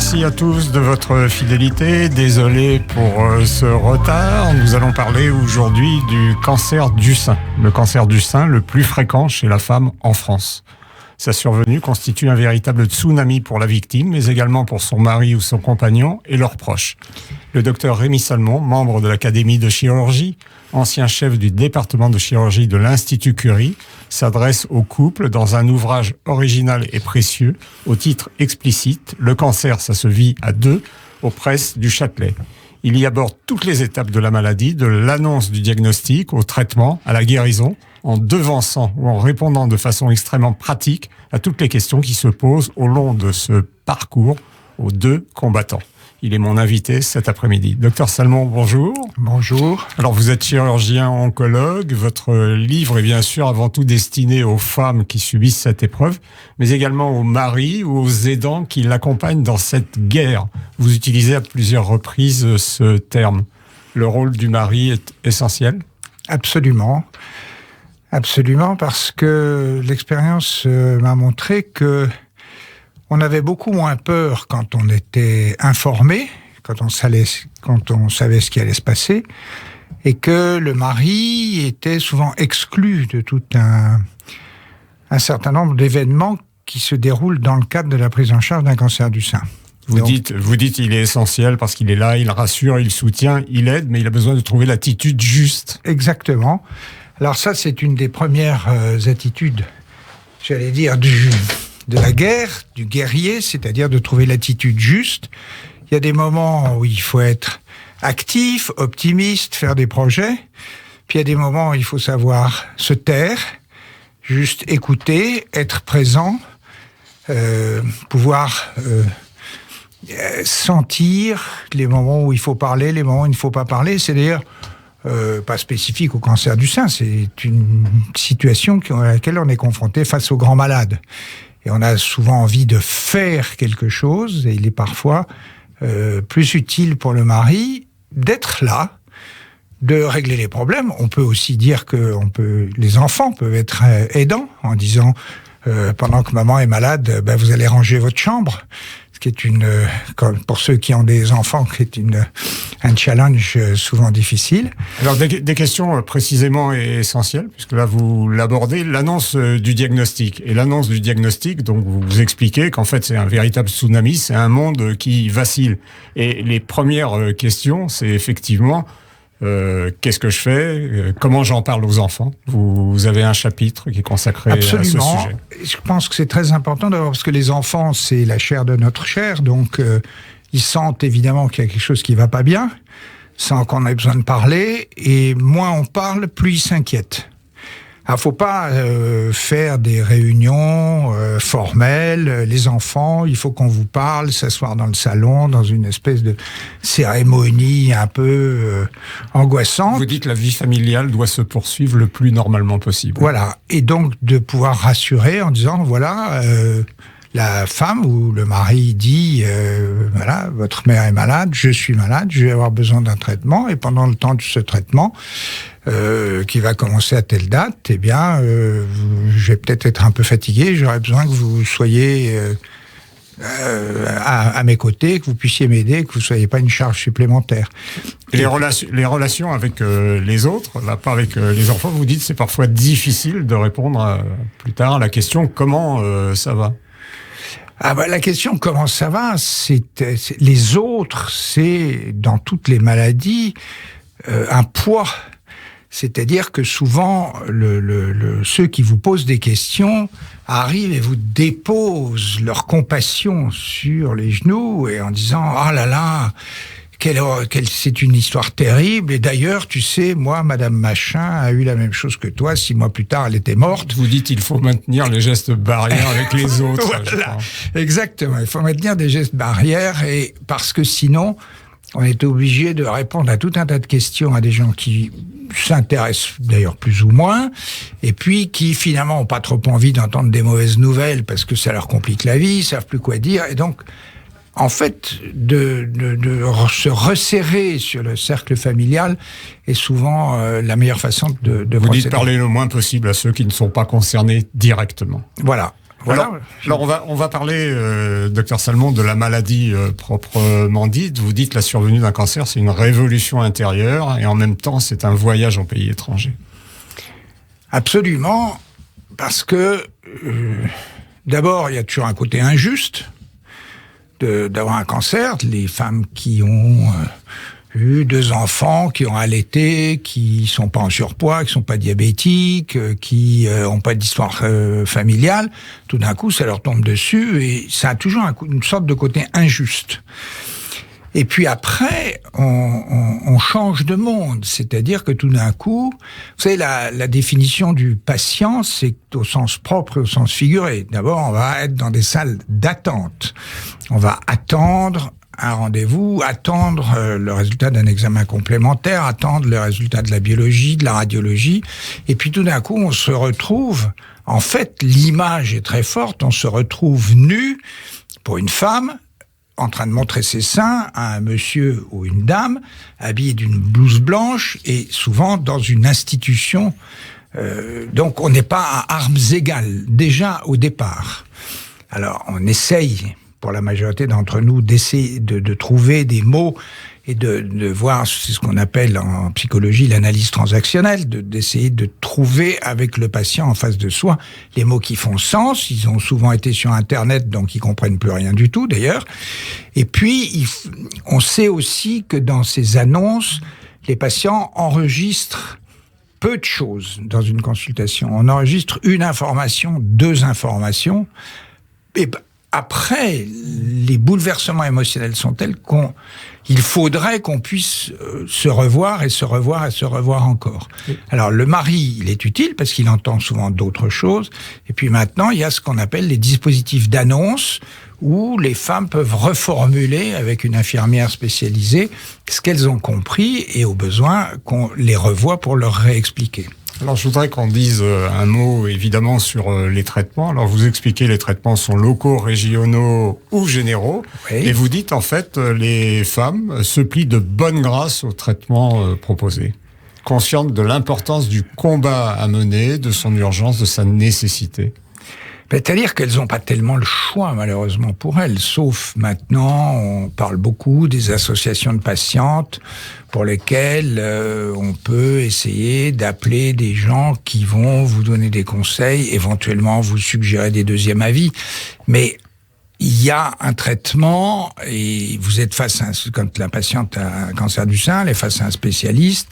Merci à tous de votre fidélité. Désolé pour ce retard. Nous allons parler aujourd'hui du cancer du sein. Le cancer du sein le plus fréquent chez la femme en France. Sa survenue constitue un véritable tsunami pour la victime, mais également pour son mari ou son compagnon et leurs proches. Le docteur Rémi Salmon, membre de l'Académie de chirurgie, ancien chef du département de chirurgie de l'Institut Curie, s'adresse au couple dans un ouvrage original et précieux, au titre explicite « Le cancer, ça se vit à deux » aux presses du Châtelet. Il y aborde toutes les étapes de la maladie, de l'annonce du diagnostic au traitement, à la guérison, en devançant ou en répondant de façon extrêmement pratique à toutes les questions qui se posent au long de ce parcours aux deux combattants. Il est mon invité cet après-midi. Docteur Salmon, bonjour. Bonjour. Alors, vous êtes chirurgien oncologue. Votre livre est bien sûr avant tout destiné aux femmes qui subissent cette épreuve, mais également aux maris ou aux aidants qui l'accompagnent dans cette guerre. Vous utilisez à plusieurs reprises ce terme. Le rôle du mari est essentiel ? Absolument. Absolument, parce que l'expérience m'a montré que on avait beaucoup moins peur quand on était informé, quand on savait ce qui allait se passer, et que le mari était souvent exclu de tout un certain nombre d'événements qui se déroulent dans le cadre de la prise en charge d'un cancer du sein. Vous dites il est essentiel parce qu'il est là, il rassure, il soutient, il aide, mais il a besoin de trouver l'attitude juste. Exactement. Alors ça, c'est une des premières attitudes, j'allais dire, de la guerre, du guerrier, c'est-à-dire de trouver l'attitude juste. Il y a des moments où il faut être actif, optimiste, faire des projets. Puis il y a des moments où il faut savoir se taire, juste écouter, être présent, pouvoir sentir les moments où il faut parler, les moments où il ne faut pas parler. C'est d'ailleurs pas spécifique au cancer du sein, c'est une situation à laquelle on est confronté face aux grands malades. Et on a souvent envie de faire quelque chose, et il est parfois plus utile pour le mari d'être là, de régler les problèmes. On peut aussi dire que les enfants peuvent être aidants en disant pendant que maman est malade, vous allez ranger votre chambre. Ce qui est pour ceux qui ont des enfants, qui est un challenge souvent difficile. Alors des questions précisément essentielles, puisque là vous l'abordez, l'annonce du diagnostic. Et l'annonce du diagnostic, donc vous expliquez qu'en fait c'est un véritable tsunami, c'est un monde qui vacille. Et les premières questions, c'est effectivement qu'est-ce que je fais, comment j'en parle aux enfants. Vous avez un chapitre qui est consacré Absolument. à ce sujet. Je pense que c'est très important d'abord parce que les enfants, c'est la chair de notre chair, donc ils sentent évidemment qu'il y a quelque chose qui va pas bien, sans qu'on ait besoin de parler, et moins on parle, plus ils s'inquiètent. Alors, faut pas faire des réunions formelles. Les enfants, il faut qu'on vous parle, s'asseoir dans le salon, dans une espèce de cérémonie un peu angoissante. Vous dites que la vie familiale doit se poursuivre le plus normalement possible. Voilà, et donc de pouvoir rassurer en disant, voilà, la femme ou le mari dit, voilà, votre mère est malade, je suis malade, je vais avoir besoin d'un traitement, et pendant le temps de ce traitement, qui va commencer à telle date, eh bien, je vais peut-être être un peu fatigué, j'aurais besoin que vous soyez à mes côtés, que vous puissiez m'aider, que vous ne soyez pas une charge supplémentaire. Les relations avec les autres, là, pas avec les enfants, vous dites c'est parfois difficile de répondre plus tard à la question comment ça va. La question comment ça va, c'est les autres, c'est dans toutes les maladies un poids. C'est-à-dire que souvent, ceux qui vous posent des questions arrivent et vous déposent leur compassion sur les genoux et en disant « Ah là là, c'est une histoire terrible. Et d'ailleurs, tu sais, moi, Madame Machin a eu la même chose que toi. 6 mois plus tard, elle était morte. » Vous dites il faut maintenir les gestes barrières avec les autres. Voilà, exactement. Il faut maintenir des gestes barrières parce que sinon, on est obligé de répondre à tout un tas de questions à des gens qui s'intéressent d'ailleurs plus ou moins, et puis qui finalement n'ont pas trop envie d'entendre des mauvaises nouvelles parce que ça leur complique la vie, ils savent plus quoi dire, et donc en fait de se resserrer sur le cercle familial est souvent la meilleure façon de Vous procéder. dites parler le moins possible à ceux qui ne sont pas concernés directement. Voilà. Voilà. Alors on va parler, docteur Salmon, de la maladie proprement dite. Vous dites la survenue d'un cancer, c'est une révolution intérieure et en même temps, c'est un voyage en pays étranger. Absolument, parce que d'abord, il y a toujours un côté injuste d'avoir un cancer. Les femmes qui ont eu 2 enfants, qui ont allaité, qui sont pas en surpoids, qui sont pas diabétiques, qui ont pas d'histoire familiale, tout d'un coup, ça leur tombe dessus et ça a toujours une sorte de côté injuste. Et puis après, on change de monde, c'est-à-dire que tout d'un coup, vous savez, la définition du patient, c'est au sens propre et au sens figuré. D'abord, on va être dans des salles d'attente. On va attendre un rendez-vous, attendre le résultat d'un examen complémentaire, attendre le résultat de la biologie, de la radiologie, et puis tout d'un coup, on se retrouve, en fait, l'image est très forte, on se retrouve nu, pour une femme, en train de montrer ses seins à un monsieur ou une dame, habillé d'une blouse blanche, et souvent dans une institution. Donc on n'est pas à armes égales, déjà au départ. Alors on essaye, pour la majorité d'entre nous, d'essayer de trouver des mots et de voir, c'est ce qu'on appelle en psychologie l'analyse transactionnelle, d'essayer de trouver avec le patient en face de soi les mots qui font sens. Ils ont souvent été sur Internet, donc ils comprennent plus rien du tout d'ailleurs. Et puis, on sait aussi que dans ces annonces, les patients enregistrent peu de choses dans une consultation. On enregistre 1 information, 2 informations, et après, les bouleversements émotionnels sont tels qu'il faudrait qu'on puisse se revoir et se revoir et se revoir encore. Oui. Alors, le mari, il est utile parce qu'il entend souvent d'autres choses. Et puis maintenant, il y a ce qu'on appelle les dispositifs d'annonce où les femmes peuvent reformuler avec une infirmière spécialisée ce qu'elles ont compris et au besoin qu'on les revoie pour leur réexpliquer. Alors, je voudrais qu'on dise un mot, évidemment, sur les traitements. Alors, vous expliquez, les traitements sont locaux, régionaux ou généraux. Oui. Et vous dites, en fait, les femmes se plient de bonne grâce aux traitements proposés, conscientes de l'importance du combat à mener, de son urgence, de sa nécessité. C'est-à-dire qu'elles n'ont pas tellement le choix, malheureusement, pour elles. Sauf maintenant, on parle beaucoup des associations de patientes pour lesquelles on peut essayer d'appeler des gens qui vont vous donner des conseils, éventuellement vous suggérer des deuxièmes avis. Mais il y a un traitement et vous êtes face à quand la patiente a un cancer du sein, elle est face à un spécialiste.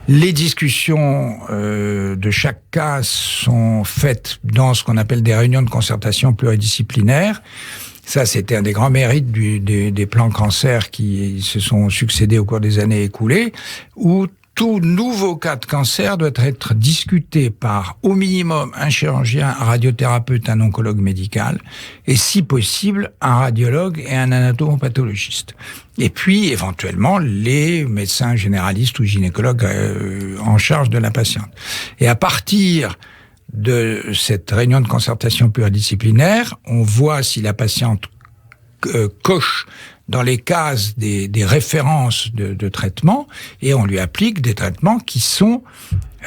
Les discussions de chaque cas sont faites dans ce qu'on appelle des réunions de concertation pluridisciplinaires. Ça, c'était un des grands mérites des plans cancer qui se sont succédés au cours des années écoulées, où tout nouveau cas de cancer doit être discuté par, au minimum, un chirurgien, un radiothérapeute, un oncologue médical, et si possible, un radiologue et un anatomopathologiste. Et puis, éventuellement, les médecins généralistes ou gynécologues en charge de la patiente. Et à partir de cette réunion de concertation pluridisciplinaire, on voit si la patiente coche dans les cases des références de traitement et on lui applique des traitements qui sont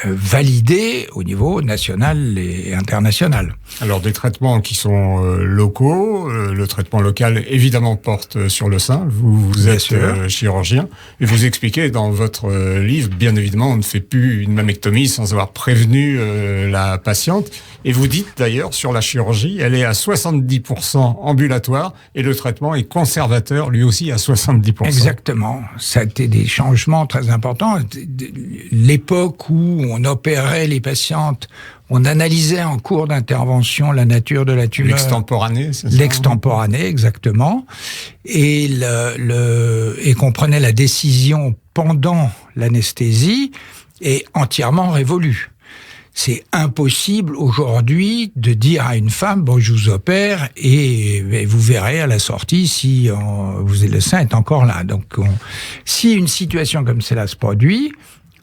validés au niveau national et international. Alors des traitements qui sont locaux, le traitement local évidemment porte sur le sein, vous êtes chirurgien, et vous expliquez dans votre livre, bien évidemment, on ne fait plus une mammectomie sans avoir prévenu la patiente, et vous dites d'ailleurs sur la chirurgie, elle est à 70% ambulatoire, et le traitement est conservateur lui aussi à 70%. Exactement, ça a été des changements très importants. L'époque où on opérait les patientes, on analysait en cours d'intervention la nature de la tumeur. L'extemporanée, c'est ça? L'extemporanée, exactement. Et qu'on prenait la décision pendant l'anesthésie est entièrement révolue. C'est impossible aujourd'hui de dire à une femme, bon, je vous opère et vous verrez à la sortie si le sein est encore là. Donc, si une situation comme celle-là se produit,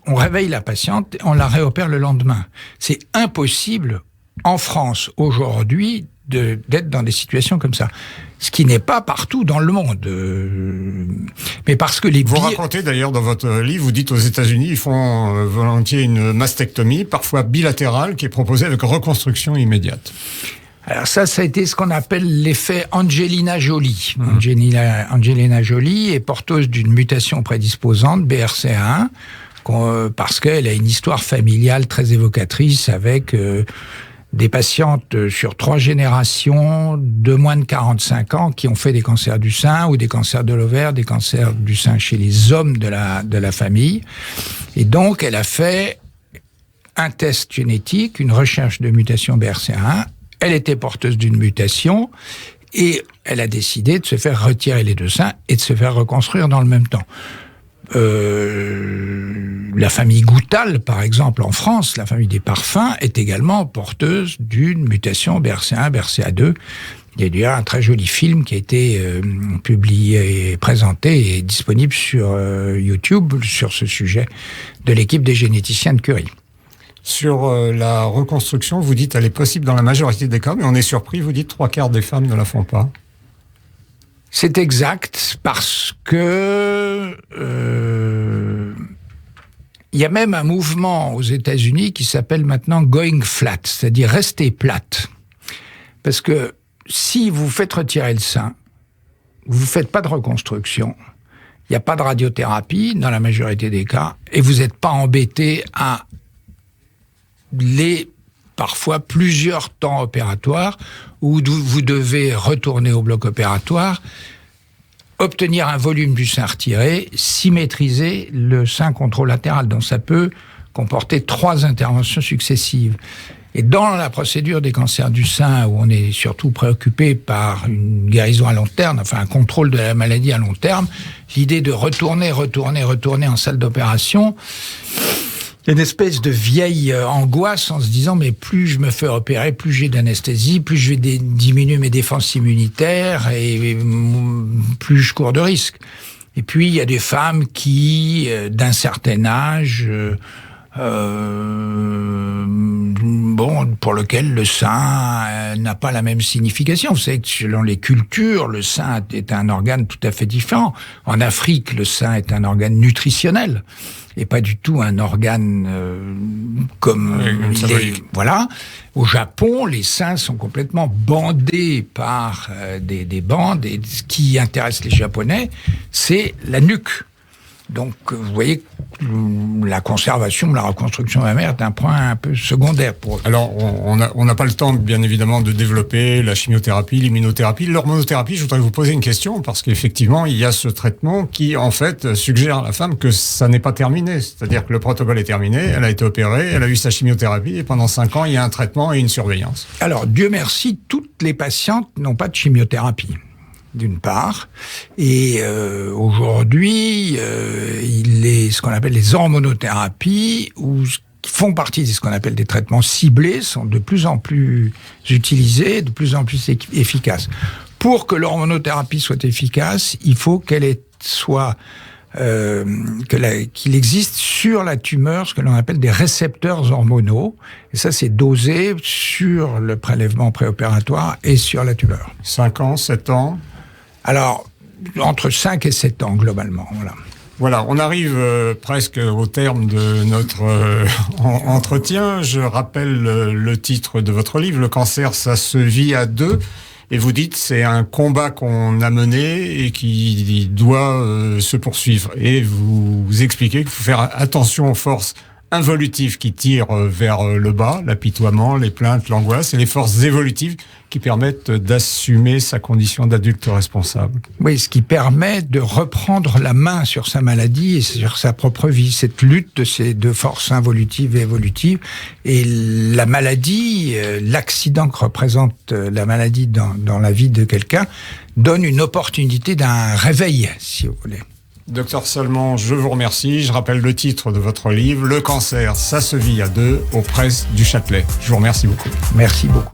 on réveille la patiente, on la réopère le lendemain. C'est impossible en France aujourd'hui d'être dans des situations comme ça. Ce qui n'est pas partout dans le monde. Mais parce que les Vous racontez d'ailleurs dans votre livre, vous dites aux États-Unis, ils font volontiers une mastectomie, parfois bilatérale, qui est proposée avec reconstruction immédiate. Alors ça a été ce qu'on appelle l'effet Angelina Jolie. Angelina Jolie est porteuse d'une mutation prédisposante, BRCA1, parce qu'elle a une histoire familiale très évocatrice avec des patientes sur 3 générations de moins de 45 ans qui ont fait des cancers du sein ou des cancers de l'ovaire, des cancers du sein chez les hommes de la famille. Et donc, elle a fait un test génétique, une recherche de mutation BRCA1. Elle était porteuse d'une mutation et elle a décidé de se faire retirer les 2 seins et de se faire reconstruire dans le même temps. La famille Goutal, par exemple, en France, la famille des parfums, est également porteuse d'une mutation BRCA1, BRCA2. Il y a d'ailleurs un très joli film qui a été publié et présenté et disponible sur YouTube sur ce sujet de l'équipe des généticiens de Curie. Sur la reconstruction, vous dites elle est possible dans la majorité des cas, mais on est surpris, vous dites 3/4 des femmes ne la font pas. C'est exact, parce que il y a même un mouvement aux États-Unis qui s'appelle maintenant going flat, c'est-à-dire rester plate. Parce que si vous faites retirer le sein, vous ne faites pas de reconstruction, il n'y a pas de radiothérapie dans la majorité des cas, et vous n'êtes pas embêté à parfois plusieurs temps opératoires où vous devez retourner au bloc opératoire, obtenir un volume du sein retiré, symétriser le sein contralatéral. Donc ça peut comporter 3 interventions successives. Et dans la procédure des cancers du sein, où on est surtout préoccupé par une guérison à long terme, enfin un contrôle de la maladie à long terme, l'idée de retourner en salle d'opération, il y a une espèce de vieille angoisse en se disant mais plus je me fais opérer, plus j'ai d'anesthésie, plus je vais diminuer mes défenses immunitaires et plus je cours de risques. Et puis il y a des femmes qui, d'un certain âge, pour lequel le sein n'a pas la même signification. Vous savez que selon les cultures, le sein est un organe tout à fait différent. En Afrique, le sein est un organe nutritionnel et pas du tout un organe comme il est. Voilà. Au Japon, les seins sont complètement bandés par des bandes, et ce qui intéresse les Japonais, c'est la nuque. Donc, vous voyez, la conservation, la reconstruction mammaire est un point un peu secondaire pour eux. Alors, on n'a pas le temps, bien évidemment, de développer la chimiothérapie, l'immunothérapie, l'hormonothérapie. Je voudrais vous poser une question, parce qu'effectivement, il y a ce traitement qui, en fait, suggère à la femme que ça n'est pas terminé. C'est-à-dire que le protocole est terminé, elle a été opérée, elle a eu sa chimiothérapie, et pendant 5 ans, il y a un traitement et une surveillance. Alors, Dieu merci, toutes les patientes n'ont pas de chimiothérapie. D'une part, et aujourd'hui, il est ce qu'on appelle les hormonothérapies, qui font partie de ce qu'on appelle des traitements ciblés, sont de plus en plus utilisés, de plus en plus efficaces. Pour que l'hormonothérapie soit efficace, il faut qu'elle soit qu'il existe sur la tumeur ce que l'on appelle des récepteurs hormonaux. Et ça, c'est dosé sur le prélèvement préopératoire et sur la tumeur. 5 ans, 7 ans? Alors, entre 5 et 7 ans, globalement, voilà. Voilà, on arrive presque au terme de notre entretien. Je rappelle le titre de votre livre, Le cancer, ça se vit à 2. Et vous dites, c'est un combat qu'on a mené et qui doit se poursuivre. Et vous expliquez qu'il faut faire attention aux forces involutives qui tirent vers le bas, l'apitoiement, les plaintes, l'angoisse, et les forces évolutives qui permettent d'assumer sa condition d'adulte responsable. Oui, ce qui permet de reprendre la main sur sa maladie et sur sa propre vie, cette lutte de ces 2 forces involutives et évolutives. Et la maladie, l'accident que représente la maladie dans la vie de quelqu'un, donne une opportunité d'un réveil, si vous voulez. Docteur Salmon, je vous remercie. Je rappelle le titre de votre livre, Le cancer, ça se vit à 2, aux presses du Châtelet. Je vous remercie beaucoup. Merci beaucoup.